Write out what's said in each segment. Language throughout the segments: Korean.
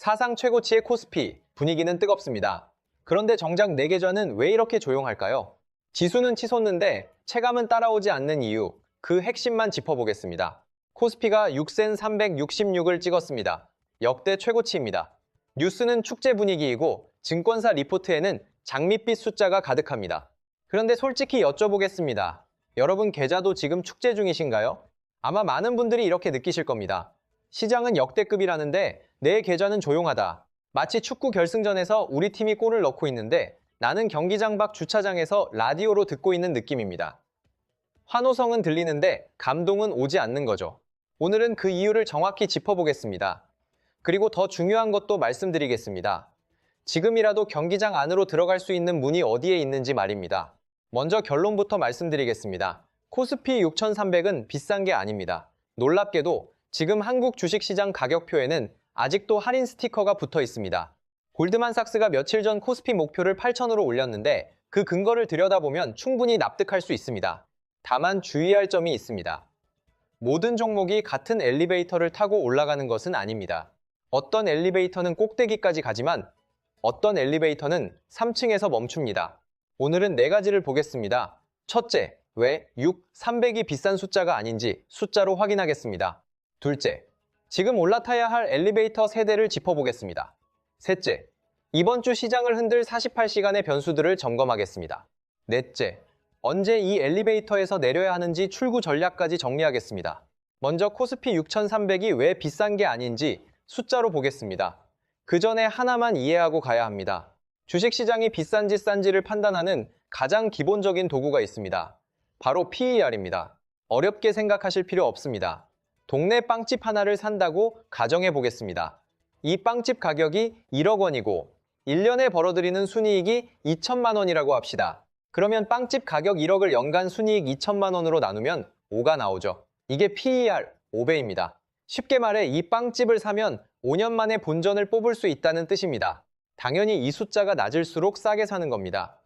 사상 최고치의 코스피, 분위기는 뜨겁습니다. 그런데 정작 내 계좌는 왜 이렇게 조용할까요? 지수는 치솟는데 체감은 따라오지 않는 이유, 그 핵심만 짚어보겠습니다. 코스피가 6센 366을 찍었습니다. 역대 최고치입니다. 뉴스는 축제 분위기이고 증권사 리포트에는 장밋빛 숫자가 가득합니다. 그런데 솔직히 여쭤보겠습니다. 여러분 계좌도 지금 축제 중이신가요? 아마 많은 분들이 이렇게 느끼실 겁니다. 시장은 역대급이라는데 내 계좌는 조용하다. 마치 축구 결승전에서 우리 팀이 골을 넣고 있는데 나는 경기장 밖 주차장에서 라디오로 듣고 있는 느낌입니다. 환호성은 들리는데 감동은 오지 않는 거죠. 오늘은 그 이유를 정확히 짚어보겠습니다. 그리고 더 중요한 것도 말씀드리겠습니다. 지금이라도 경기장 안으로 들어갈 수 있는 문이 어디에 있는지 말입니다. 먼저 결론부터 말씀드리겠습니다. 코스피 6300은 비싼 게 아닙니다. 놀랍게도 지금 한국 주식시장 가격표에는 아직도 할인 스티커가 붙어 있습니다. 골드만삭스가 며칠 전 코스피 목표를 8,000으로 올렸는데 그 근거를 들여다보면 충분히 납득할 수 있습니다. 다만 주의할 점이 있습니다. 모든 종목이 같은 엘리베이터를 타고 올라가는 것은 아닙니다. 어떤 엘리베이터는 꼭대기까지 가지만 어떤 엘리베이터는 3층에서 멈춥니다. 오늘은 4가지를 보겠습니다. 첫째, 왜 300이 비싼 숫자가 아닌지 숫자로 확인하겠습니다. 둘째, 지금 올라타야 할 엘리베이터 세대를 짚어보겠습니다. 셋째, 이번 주 시장을 흔들 48시간의 변수들을 점검하겠습니다. 넷째, 언제 이 엘리베이터에서 내려야 하는지 출구 전략까지 정리하겠습니다. 먼저 코스피 6300이 왜 비싼 게 아닌지 숫자로 보겠습니다. 그 전에 하나만 이해하고 가야 합니다. 주식시장이 비싼지 싼지를 판단하는 가장 기본적인 도구가 있습니다. 바로 PER입니다. 어렵게 생각하실 필요 없습니다. 동네 빵집 하나를 산다고 가정해 보겠습니다. 이 빵집 가격이 1억 원이고 1년에 벌어들이는 순이익이 2천만 원이라고 합시다. 그러면 빵집 가격 1억을 연간 순이익 2천만 원으로 나누면 5가 나오죠. 이게 PER 5배입니다. 쉽게 말해 이 빵집을 사면 5년 만에 본전을 뽑을 수 있다는 뜻입니다. 당연히 이 숫자가 낮을수록 싸게 사는 겁니다.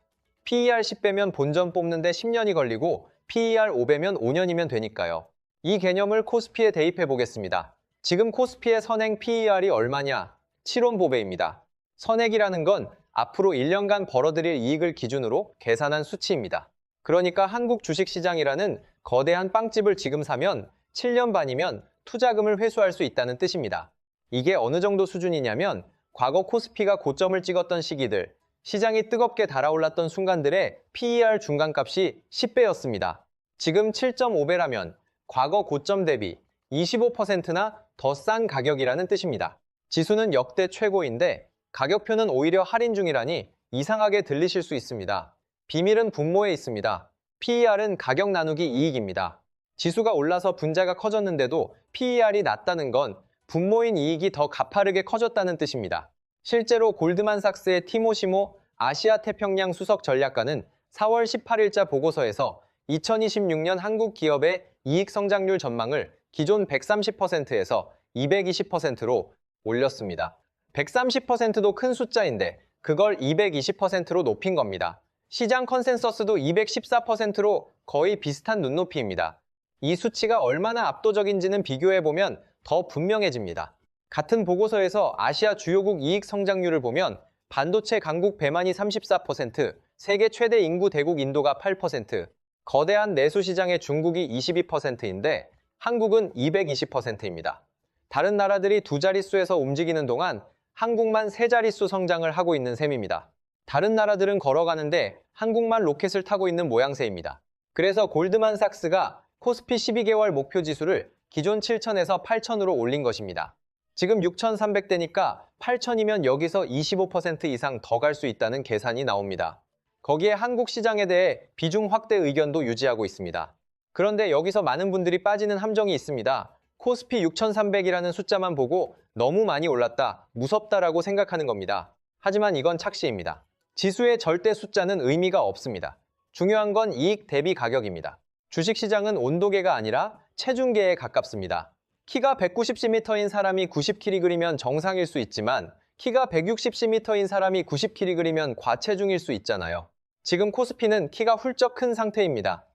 PER 10배면 본전 뽑는데 10년이 걸리고 PER 5배면 5년이면 되니까요. 이 개념을 코스피에 대입해 보겠습니다. 지금 코스피의 선행 PER이 얼마냐? 7원5배입니다. 선행이라는 건 앞으로 1년간 벌어들일 이익을 기준으로 계산한 수치입니다. 그러니까 한국 주식시장이라는 거대한 빵집을 지금 사면 7년 반이면 투자금을 회수할 수 있다는 뜻입니다. 이게 어느 정도 수준이냐면 과거 코스피가 고점을 찍었던 시기들, 시장이 뜨겁게 달아올랐던 순간들의 PER 중간값이 10배였습니다. 지금 7.5배라면 과거 고점 대비 25%나 더 싼 가격이라는 뜻입니다. 지수는 역대 최고인데 가격표는 오히려 할인 중이라니 이상하게 들리실 수 있습니다. 비밀은 분모에 있습니다. PER은 가격 나누기 이익입니다. 지수가 올라서 분자가 커졌는데도 PER이 낮다는 건 분모인 이익이 더 가파르게 커졌다는 뜻입니다. 실제로 골드만삭스의 티모시모 아시아태평양 수석 전략가는 4월 18일자 보고서에서 2026년 한국 기업의 이익 성장률 전망을 기존 130%에서 220%로 올렸습니다. 130%도 큰 숫자인데 그걸 220%로 높인 겁니다. 시장 컨센서스도 214%로 거의 비슷한 눈높이입니다. 이 수치가 얼마나 압도적인지는 비교해보면 더 분명해집니다. 같은 보고서에서 아시아 주요국 이익 성장률을 보면 반도체 강국 대만이 34%, 세계 최대 인구 대국 인도가 8%, 거대한 내수 시장의 중국이 22%인데 한국은 220%입니다. 다른 나라들이 두 자릿수에서 움직이는 동안 한국만 세 자릿수 성장을 하고 있는 셈입니다. 다른 나라들은 걸어가는데 한국만 로켓을 타고 있는 모양새입니다. 그래서 골드만삭스가 코스피 12개월 목표 지수를 기존 7,000에서 8,000으로 올린 것입니다. 지금 6,300대니까 8,000이면 여기서 25% 이상 더 갈 수 있다는 계산이 나옵니다. 거기에 한국 시장에 대해 비중 확대 의견도 유지하고 있습니다. 그런데 여기서 많은 분들이 빠지는 함정이 있습니다. 코스피 6,300이라는 숫자만 보고 너무 많이 올랐다, 무섭다라고 생각하는 겁니다. 하지만 이건 착시입니다. 지수의 절대 숫자는 의미가 없습니다. 중요한 건 이익 대비 가격입니다. 주식시장은 온도계가 아니라 체중계에 가깝습니다. 키가 190cm인 사람이 90kg 그리면 정상일 수 있지만 키가 160cm인 사람이 90kg 그리면 과체중일 수 있잖아요. 지금 코스피는 키가 훌쩍 큰 상태입니다.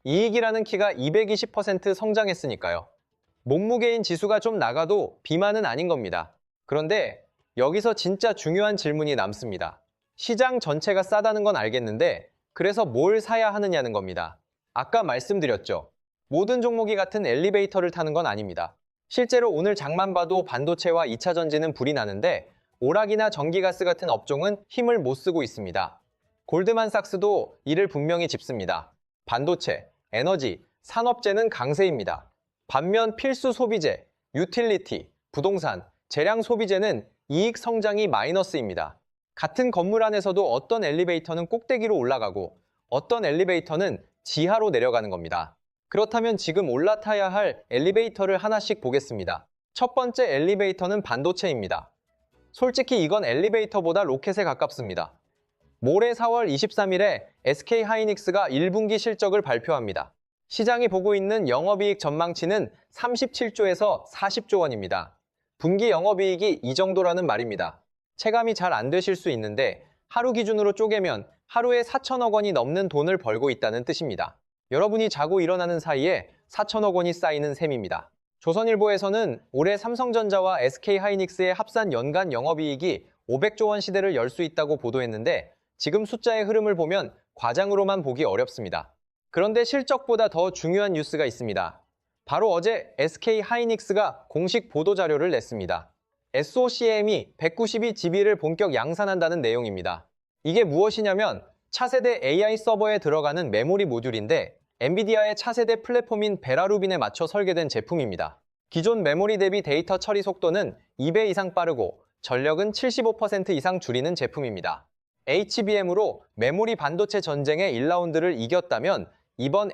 이익이라는 키가 220% 성장했으니까요. 몸무게인 지수가 좀 나가도 비만은 아닌 겁니다. 그런데 여기서 진짜 중요한 질문이 남습니다. 시장 전체가 싸다는 건 알겠는데 그래서 뭘 사야 하느냐는 겁니다. 아까 말씀드렸죠. 모든 종목이 같은 엘리베이터를 타는 건 아닙니다. 실제로 오늘 장만 봐도 반도체와 2차 전지는 불이 나는데 오락이나 전기가스 같은 업종은 힘을 못 쓰고 있습니다. 골드만삭스도 이를 분명히 짚습니다. 반도체, 에너지, 산업재는 강세입니다. 반면 필수 소비재, 유틸리티, 부동산, 재량 소비재는 이익 성장이 마이너스입니다. 같은 건물 안에서도 어떤 엘리베이터는 꼭대기로 올라가고 어떤 엘리베이터는 지하로 내려가는 겁니다. 그렇다면 지금 올라타야 할 엘리베이터를 하나씩 보겠습니다. 첫 번째 엘리베이터는 반도체입니다. 솔직히 이건 엘리베이터보다 로켓에 가깝습니다. 모레 4월 23일에 SK하이닉스가 1분기 실적을 발표합니다. 시장이 보고 있는 영업이익 전망치는 37조에서 40조 원입니다. 분기 영업이익이 이 정도라는 말입니다. 체감이 잘 안 되실 수 있는데 하루 기준으로 쪼개면 하루에 4천억 원이 넘는 돈을 벌고 있다는 뜻입니다. 여러분이 자고 일어나는 사이에 4천억 원이 쌓이는 셈입니다. 조선일보에서는 올해 삼성전자와 SK하이닉스의 합산 연간 영업이익이 500조 원 시대를 열 수 있다고 보도했는데 지금 숫자의 흐름을 보면 과장으로만 보기 어렵습니다. 그런데 실적보다 더 중요한 뉴스가 있습니다. 바로 어제 SK하이닉스가 공식 보도자료를 냈습니다. SOCM이 192GB를 본격 양산한다는 내용입니다. 이게 무엇이냐면 차세대 AI 서버에 들어가는 메모리 모듈인데 엔비디아의 차세대 플랫폼인 베라루빈에 맞춰 설계된 제품입니다. 기존 메모리 대비 데이터 처리 속도는 2배 이상 빠르고 전력은 75% 이상 줄이는 제품입니다. HBM으로 메모리 반도체 전쟁의 1라운드를 이겼다면 이번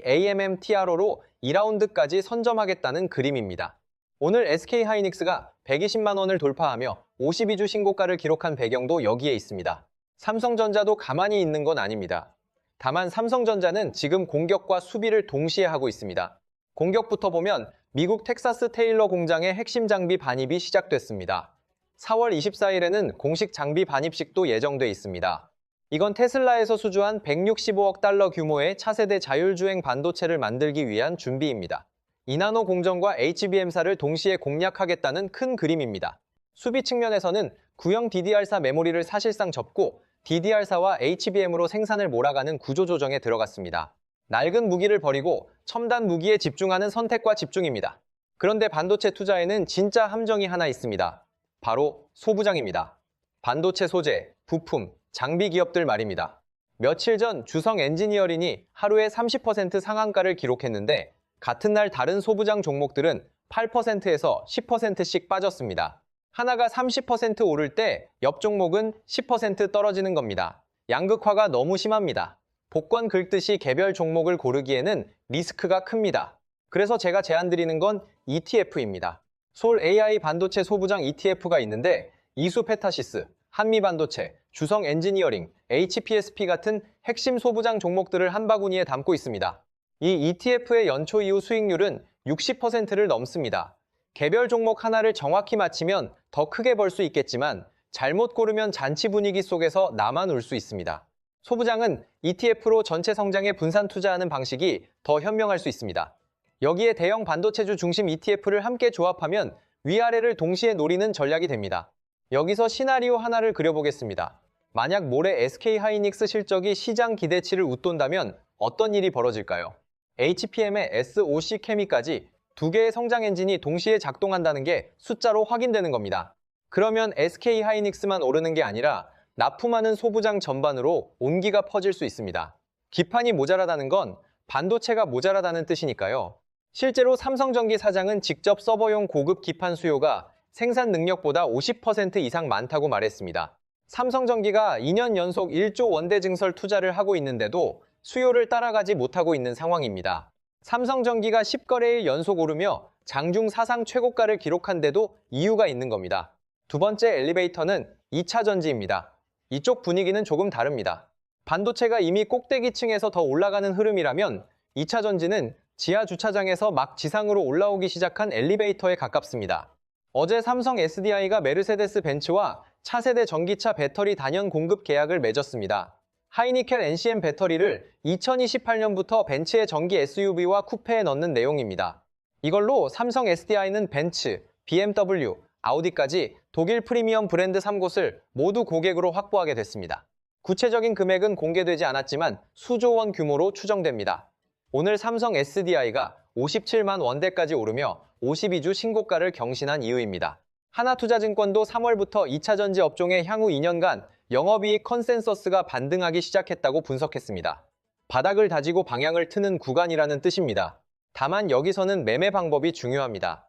SOECK-AMM-TRO로 2라운드까지 선점하겠다는 그림입니다. 오늘 SK하이닉스가 120만 원을 돌파하며 52주 신고가를 기록한 배경도 여기에 있습니다. 삼성전자도 가만히 있는 건 아닙니다. 다만 삼성전자는 지금 공격과 수비를 동시에 하고 있습니다. 공격부터 보면 미국 텍사스 테일러 공장의 핵심 장비 반입이 시작됐습니다. 4월 24일에는 공식 장비 반입식도 예정돼 있습니다. 이건 테슬라에서 수주한 165억 달러 규모의 차세대 자율주행 반도체를 만들기 위한 준비입니다. 이나노 공정과 HBM사를 동시에 공략하겠다는 큰 그림입니다. 수비 측면에서는 구형 DDR4 메모리를 사실상 접고 DDR4와 HBM으로 생산을 몰아가는 구조조정에 들어갔습니다. 낡은 무기를 버리고 첨단 무기에 집중하는 선택과 집중입니다. 그런데 반도체 투자에는 진짜 함정이 하나 있습니다. 바로 소부장입니다. 반도체 소재, 부품, 장비 기업들 말입니다. 며칠 전 주성 엔지니어링이 하루에 30% 상한가를 기록했는데 같은 날 다른 소부장 종목들은 8%에서 10%씩 빠졌습니다. 하나가 30% 오를 때 옆 종목은 10% 떨어지는 겁니다. 양극화가 너무 심합니다. 복권 긁듯이 개별 종목을 고르기에는 리스크가 큽니다. 그래서 제가 제안드리는 건 ETF입니다. 솔 AI 반도체 소부장 ETF가 있는데 이수페타시스, 한미반도체, 주성 엔지니어링, HPSP 같은 핵심 소부장 종목들을 한 바구니에 담고 있습니다. 이 ETF의 연초 이후 수익률은 60%를 넘습니다. 개별 종목 하나를 정확히 맞히면 더 크게 벌 수 있겠지만 잘못 고르면 잔치 분위기 속에서 나만 울 수 있습니다. 소부장은 ETF로 전체 성장에 분산 투자하는 방식이 더 현명할 수 있습니다. 여기에 대형 반도체주 중심 ETF를 함께 조합하면 위아래를 동시에 노리는 전략이 됩니다. 여기서 시나리오 하나를 그려보겠습니다. 만약 모레 SK하이닉스 실적이 시장 기대치를 웃돈다면 어떤 일이 벌어질까요? HPM의 SOC케미까지 두 개의 성장 엔진이 동시에 작동한다는 게 숫자로 확인되는 겁니다. 그러면 SK하이닉스만 오르는 게 아니라 납품하는 소부장 전반으로 온기가 퍼질 수 있습니다. 기판이 모자라다는 건 반도체가 모자라다는 뜻이니까요. 실제로 삼성전기 사장은 직접 서버용 고급 기판 수요가 생산 능력보다 50% 이상 많다고 말했습니다. 삼성전기가 2년 연속 1조 원대 증설 투자를 하고 있는데도 수요를 따라가지 못하고 있는 상황입니다. 삼성전기가 10거래일 연속 오르며 장중 사상 최고가를 기록한 데도 이유가 있는 겁니다. 두 번째 엘리베이터는 2차 전지입니다. 이쪽 분위기는 조금 다릅니다. 반도체가 이미 꼭대기층에서 더 올라가는 흐름이라면 2차 전지는 지하 주차장에서 막 지상으로 올라오기 시작한 엘리베이터에 가깝습니다. 어제 삼성 SDI가 메르세데스 벤츠와 차세대 전기차 배터리 단연 공급 계약을 맺었습니다. 하이니켈 NCM 배터리를 2028년부터 벤츠의 전기 SUV와 쿠페에 넣는 내용입니다. 이걸로 삼성 SDI는 벤츠, BMW, 아우디까지 독일 프리미엄 브랜드 3곳을 모두 고객으로 확보하게 됐습니다. 구체적인 금액은 공개되지 않았지만 수조 원 규모로 추정됩니다. 오늘 삼성 SDI가 57만 원대까지 오르며 52주 신고가를 경신한 이유입니다. 하나투자증권도 3월부터 2차전지 업종의 향후 2년간 영업이익 컨센서스가 반등하기 시작했다고 분석했습니다. 바닥을 다지고 방향을 트는 구간이라는 뜻입니다. 다만 여기서는 매매 방법이 중요합니다.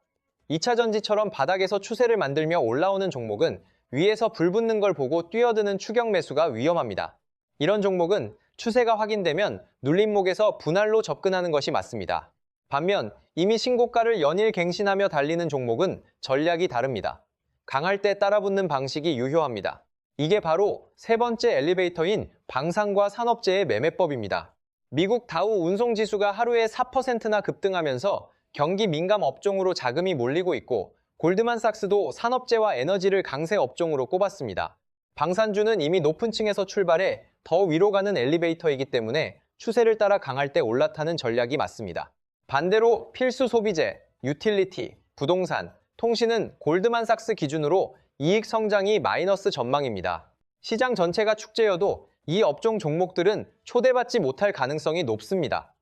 2차전지처럼 바닥에서 추세를 만들며 올라오는 종목은 위에서 불 붙는 걸 보고 뛰어드는 추격 매수가 위험합니다. 이런 종목은 추세가 확인되면 눌림목에서 분할로 접근하는 것이 맞습니다. 반면 이미 신고가를 연일 갱신하며 달리는 종목은 전략이 다릅니다. 강할 때 따라붙는 방식이 유효합니다. 이게 바로 세 번째 엘리베이터인 방산과 산업재의 매매법입니다. 미국 다우 운송지수가 하루에 4%나 급등하면서 경기 민감 업종으로 자금이 몰리고 있고 골드만삭스도 산업재와 에너지를 강세 업종으로 꼽았습니다. 방산주는 이미 높은 층에서 출발해 더 위로 가는 엘리베이터이기 때문에 추세를 따라 강할 때 올라타는 전략이 맞습니다. 반대로 필수 소비재, 유틸리티, 부동산, 통신은 골드만삭스 기준으로 이익 성장이 마이너스 전망입니다. 시장 전체가 축제여도 이 업종 종목들은 초대받지 못할 가능성이 높습니다.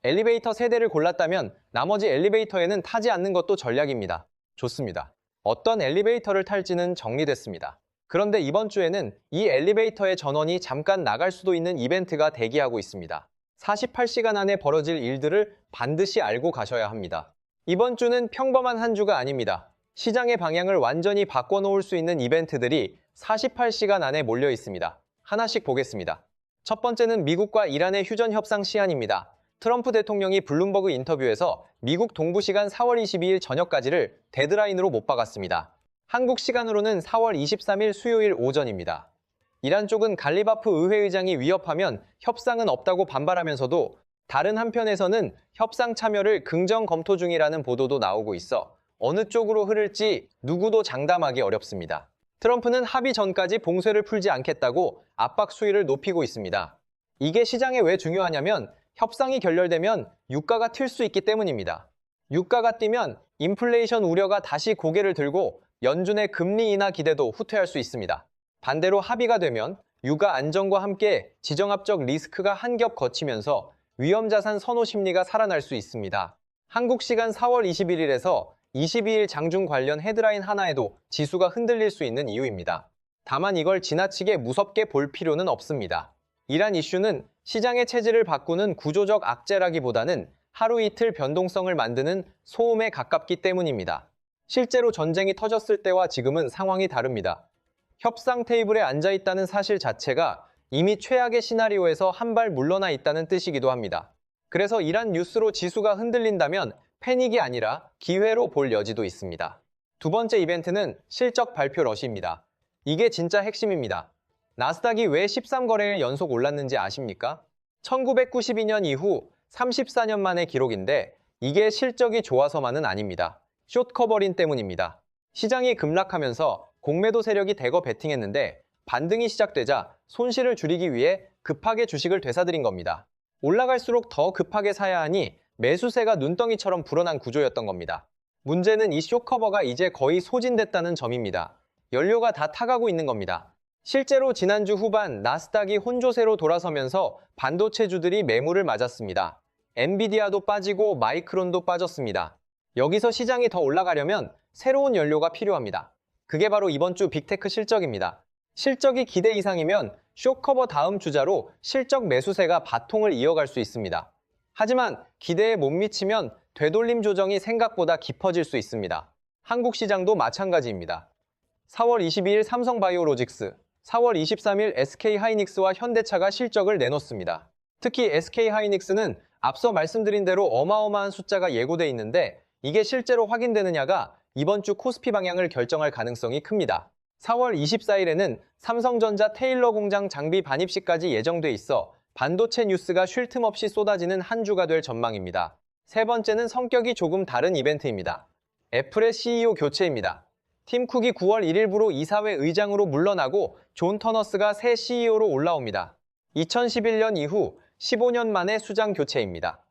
엘리베이터 세대를 골랐다면 나머지 엘리베이터에는 타지 않는 것도 전략입니다. 좋습니다. 어떤 엘리베이터를 탈지는 정리됐습니다. 그런데 이번 주에는 이 엘리베이터의 전원이 잠깐 나갈 수도 있는 이벤트가 대기하고 있습니다. 48시간 안에 벌어질 일들을 반드시 알고 가셔야 합니다. 이번 주는 평범한 한 주가 아닙니다. 시장의 방향을 완전히 바꿔놓을 수 있는 이벤트들이 48시간 안에 몰려 있습니다. 하나씩 보겠습니다. 첫 번째는 미국과 이란의 휴전 협상 시한입니다. 트럼프 대통령이 블룸버그 인터뷰에서 미국 동부 시간 4월 22일 저녁까지를 데드라인으로 못 박았습니다. 한국 시간으로는 4월 23일 수요일 오전입니다. 이란 쪽은 갈리바프 의회의장이 위협하면 협상은 없다고 반발하면서도 다른 한편에서는 협상 참여를 긍정 검토 중이라는 보도도 나오고 있어 어느 쪽으로 흐를지 누구도 장담하기 어렵습니다. 트럼프는 합의 전까지 봉쇄를 풀지 않겠다고 압박 수위를 높이고 있습니다. 이게 시장에 왜 중요하냐면 협상이 결렬되면 유가가 튈 수 있기 때문입니다. 유가가 뛰면 인플레이션 우려가 다시 고개를 들고 연준의 금리 인하 기대도 후퇴할 수 있습니다. 반대로 합의가 되면 유가 안정과 함께 지정학적 리스크가 한 겹 거치면서 위험자산 선호 심리가 살아날 수 있습니다. 한국 시간 4월 21일에서 22일 장중 관련 헤드라인 하나에도 지수가 흔들릴 수 있는 이유입니다. 다만 이걸 지나치게 무섭게 볼 필요는 없습니다. 이란 이슈는 시장의 체질을 바꾸는 구조적 악재라기보다는 하루 이틀 변동성을 만드는 소음에 가깝기 때문입니다. 실제로 전쟁이 터졌을 때와 지금은 상황이 다릅니다. 협상 테이블에 앉아 있다는 사실 자체가 이미 최악의 시나리오에서 한 발 물러나 있다는 뜻이기도 합니다. 그래서 이란 뉴스로 지수가 흔들린다면 패닉이 아니라 기회로 볼 여지도 있습니다. 두 번째 이벤트는 실적 발표 러시입니다. 이게 진짜 핵심입니다. 나스닥이 왜 13거래일 연속 올랐는지 아십니까? 1992년 이후 34년 만의 기록인데 이게 실적이 좋아서만은 아닙니다. 숏커버린 때문입니다. 시장이 급락하면서 공매도 세력이 대거 베팅했는데 반등이 시작되자 손실을 줄이기 위해 급하게 주식을 되사들인 겁니다. 올라갈수록 더 급하게 사야 하니 매수세가 눈덩이처럼 불어난 구조였던 겁니다. 문제는 이 숏커버가 이제 거의 소진됐다는 점입니다. 연료가 다 타가고 있는 겁니다. 실제로 지난주 후반 나스닥이 혼조세로 돌아서면서 반도체주들이 매물을 맞았습니다. 엔비디아도 빠지고 마이크론도 빠졌습니다. 여기서 시장이 더 올라가려면 새로운 연료가 필요합니다. 그게 바로 이번 주 빅테크 실적입니다. 실적이 기대 이상이면 숏커버 다음 주자로 실적 매수세가 바통을 이어갈 수 있습니다. 하지만 기대에 못 미치면 되돌림 조정이 생각보다 깊어질 수 있습니다. 한국 시장도 마찬가지입니다. 4월 22일 삼성바이오로직스, 4월 23일 SK하이닉스와 현대차가 실적을 내놓습니다. 특히 SK하이닉스는 앞서 말씀드린 대로 어마어마한 숫자가 예고돼 있는데 이게 실제로 확인되느냐가 이번 주 코스피 방향을 결정할 가능성이 큽니다. 4월 24일에는 삼성전자 테일러 공장 장비 반입시까지 예정돼 있어 반도체 뉴스가 쉴 틈 없이 쏟아지는 한 주가 될 전망입니다. 세 번째는 성격이 조금 다른 이벤트입니다. 애플의 CEO 교체입니다. 팀 쿡이 9월 1일부로 이사회 의장으로 물러나고 존 터너스가 새 CEO로 올라옵니다. 2011년 이후 15년 만에 수장 교체입니다.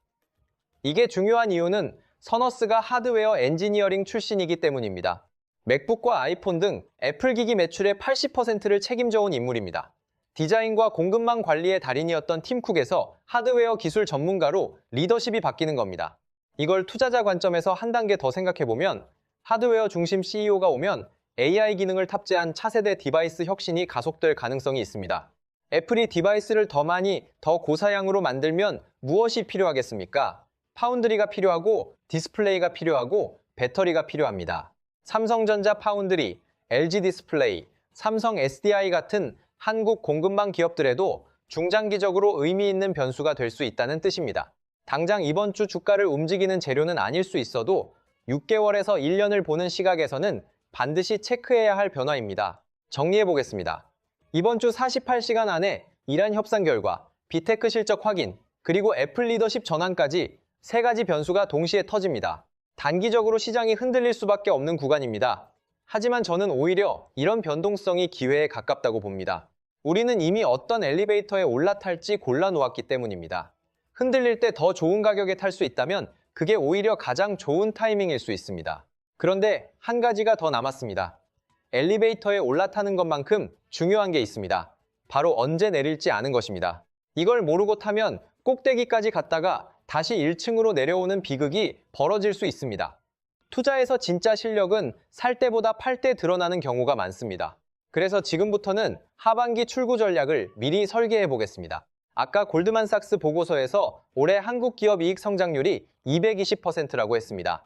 이게 중요한 이유는 터너스가 하드웨어 엔지니어링 출신이기 때문입니다. 맥북과 아이폰 등 애플 기기 매출의 80%를 책임져온 인물입니다. 디자인과 공급망 관리의 달인이었던 팀 쿡에서 하드웨어 기술 전문가로 리더십이 바뀌는 겁니다. 이걸 투자자 관점에서 한 단계 더 생각해보면 하드웨어 중심 CEO가 오면 AI 기능을 탑재한 차세대 디바이스 혁신이 가속될 가능성이 있습니다. 애플이 디바이스를 더 많이, 더 고사양으로 만들면 무엇이 필요하겠습니까? 파운드리가 필요하고 디스플레이가 필요하고 배터리가 필요합니다. 삼성전자 파운드리, LG 디스플레이, 삼성 SDI 같은 한국 공급망 기업들에도 중장기적으로 의미 있는 변수가 될 수 있다는 뜻입니다. 당장 이번 주 주가를 움직이는 재료는 아닐 수 있어도 6개월에서 1년을 보는 시각에서는 반드시 체크해야 할 변화입니다. 정리해 보겠습니다. 이번 주 48시간 안에 이란 협상 결과, 빅테크 실적 확인, 그리고 애플 리더십 전환까지 세 가지 변수가 동시에 터집니다. 단기적으로 시장이 흔들릴 수밖에 없는 구간입니다. 하지만 저는 오히려 이런 변동성이 기회에 가깝다고 봅니다. 우리는 이미 어떤 엘리베이터에 올라탈지 골라놓았기 때문입니다. 흔들릴 때 더 좋은 가격에 탈 수 있다면 그게 오히려 가장 좋은 타이밍일 수 있습니다. 그런데 한 가지가 더 남았습니다. 엘리베이터에 올라타는 것만큼 중요한 게 있습니다. 바로 언제 내릴지 아는 것입니다. 이걸 모르고 타면 꼭대기까지 갔다가 다시 1층으로 내려오는 비극이 벌어질 수 있습니다. 투자에서 진짜 실력은 살 때보다 팔 때 드러나는 경우가 많습니다. 그래서 지금부터는 하반기 출구 전략을 미리 설계해 보겠습니다. 아까 골드만삭스 보고서에서 올해 한국 기업 이익 성장률이 220%라고 했습니다.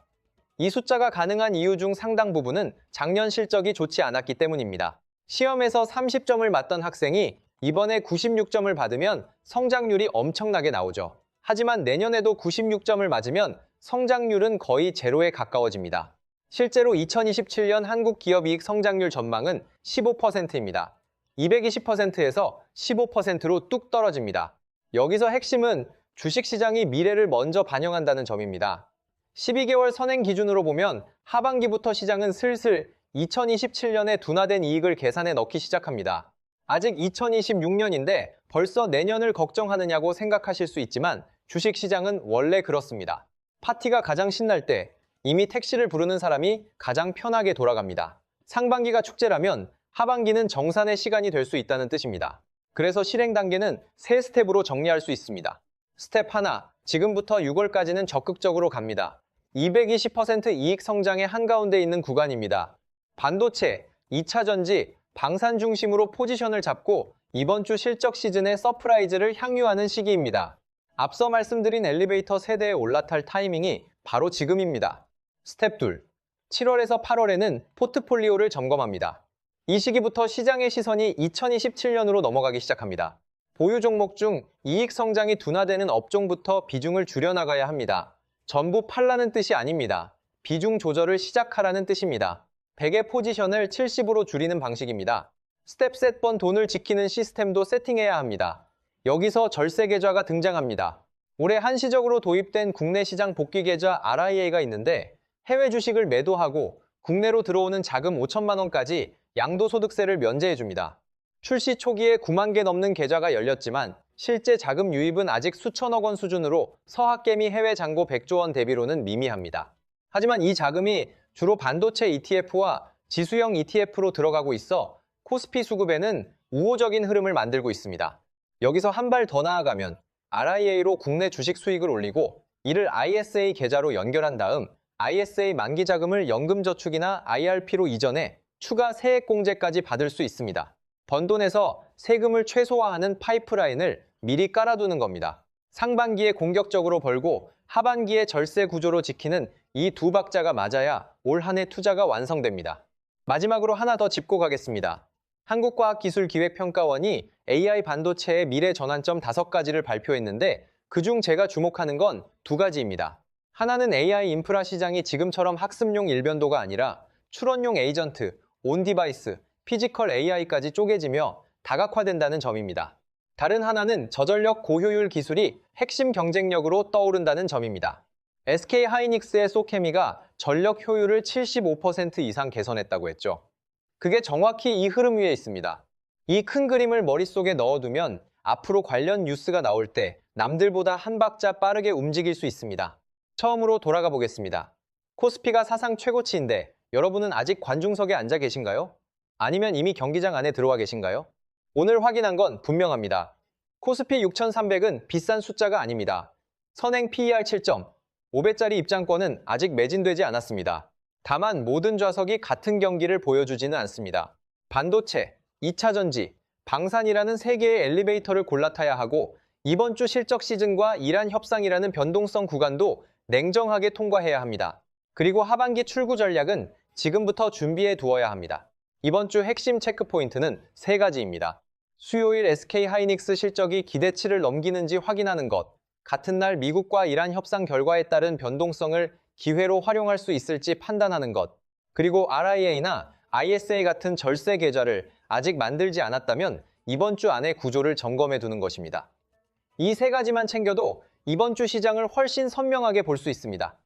이 숫자가 가능한 이유 중 상당 부분은 작년 실적이 좋지 않았기 때문입니다. 시험에서 30점을 맞던 학생이 이번에 96점을 받으면 성장률이 엄청나게 나오죠. 하지만 내년에도 96점을 맞으면 성장률은 거의 제로에 가까워집니다. 실제로 2027년 한국 기업 이익 성장률 전망은 15%입니다. 220%에서 15%로 뚝 떨어집니다. 여기서 핵심은 주식시장이 미래를 먼저 반영한다는 점입니다. 12개월 선행 기준으로 보면 하반기부터 시장은 슬슬 2027년에 둔화된 이익을 계산해 넣기 시작합니다. 아직 2026년인데 벌써 내년을 걱정하느냐고 생각하실 수 있지만 주식시장은 원래 그렇습니다. 파티가 가장 신날 때 이미 택시를 부르는 사람이 가장 편하게 돌아갑니다. 상반기가 축제라면 하반기는 정산의 시간이 될 수 있다는 뜻입니다. 그래서 실행 단계는 세 스텝으로 정리할 수 있습니다. 스텝 하나, 지금부터 6월까지는 적극적으로 갑니다. 220% 이익 성장의 한가운데 있는 구간입니다. 반도체, 2차 전지, 방산 중심으로 포지션을 잡고 이번 주 실적 시즌의 서프라이즈를 향유하는 시기입니다. 앞서 말씀드린 엘리베이터 세대에 올라탈 타이밍이 바로 지금입니다. 스텝 2, 7월에서 8월에는 포트폴리오를 점검합니다. 이 시기부터 시장의 시선이 2027년으로 넘어가기 시작합니다. 보유 종목 중 이익 성장이 둔화되는 업종부터 비중을 줄여나가야 합니다. 전부 팔라는 뜻이 아닙니다. 비중 조절을 시작하라는 뜻입니다. 100의 포지션을 70으로 줄이는 방식입니다. 스텝 셋번 돈을 지키는 시스템도 세팅해야 합니다. 여기서 절세 계좌가 등장합니다. 올해 한시적으로 도입된 국내 시장 복귀 계좌 RIA가 있는데 해외 주식을 매도하고 국내로 들어오는 자금 5천만 원까지 양도소득세를 면제해줍니다. 출시 초기에 9만 개 넘는 계좌가 열렸지만 실제 자금 유입은 아직 수천억 원 수준으로 서학개미 해외 잔고 100조 원 대비로는 미미합니다. 하지만 이 자금이 주로 반도체 ETF와 지수형 ETF로 들어가고 있어 코스피 수급에는 우호적인 흐름을 만들고 있습니다. 여기서 한 발 더 나아가면 RIA로 국내 주식 수익을 올리고 이를 ISA 계좌로 연결한 다음 ISA 만기 자금을 연금저축이나 IRP로 이전해 추가 세액공제까지 받을 수 있습니다. 번 돈에서 세금을 최소화하는 파이프라인을 미리 깔아두는 겁니다. 상반기에 공격적으로 벌고 하반기에 절세 구조로 지키는 이 두 박자가 맞아야 올 한 해 투자가 완성됩니다. 마지막으로 하나 더 짚고 가겠습니다. 한국과학기술기획평가원이 AI 반도체의 미래 전환점 5가지를 발표했는데 그중 제가 주목하는 건 2가지입니다. 하나는 AI 인프라 시장이 지금처럼 학습용 일변도가 아니라 추론용 에이전트, 온디바이스, 피지컬 AI까지 쪼개지며 다각화된다는 점입니다. 다른 하나는 저전력 고효율 기술이 핵심 경쟁력으로 떠오른다는 점입니다. SK하이닉스의 소케미가 전력 효율을 75% 이상 개선했다고 했죠. 그게 정확히 이 흐름 위에 있습니다. 이 큰 그림을 머릿속에 넣어두면 앞으로 관련 뉴스가 나올 때 남들보다 한 박자 빠르게 움직일 수 있습니다. 처음으로 돌아가 보겠습니다. 코스피가 사상 최고치인데 여러분은 아직 관중석에 앉아 계신가요? 아니면 이미 경기장 안에 들어와 계신가요? 오늘 확인한 건 분명합니다. 코스피 6300은 비싼 숫자가 아닙니다. 선행 PER 7점, 5배짜리 입장권은 아직 매진되지 않았습니다. 다만 모든 좌석이 같은 경기를 보여주지는 않습니다. 반도체, 2차전지, 방산이라는 세 개의 엘리베이터를 골라 타야 하고 이번 주 실적 시즌과 이란 협상이라는 변동성 구간도 냉정하게 통과해야 합니다. 그리고 하반기 출구 전략은 지금부터 준비해 두어야 합니다. 이번 주 핵심 체크포인트는 세 가지입니다. 수요일 SK하이닉스 실적이 기대치를 넘기는지 확인하는 것, 같은 날 미국과 이란 협상 결과에 따른 변동성을 기회로 활용할 수 있을지 판단하는 것, 그리고 RIA나 ISA 같은 절세 계좌를 아직 만들지 않았다면 이번 주 안에 구조를 점검해 두는 것입니다. 이 세 가지만 챙겨도 이번 주 시장을 훨씬 선명하게 볼 수 있습니다.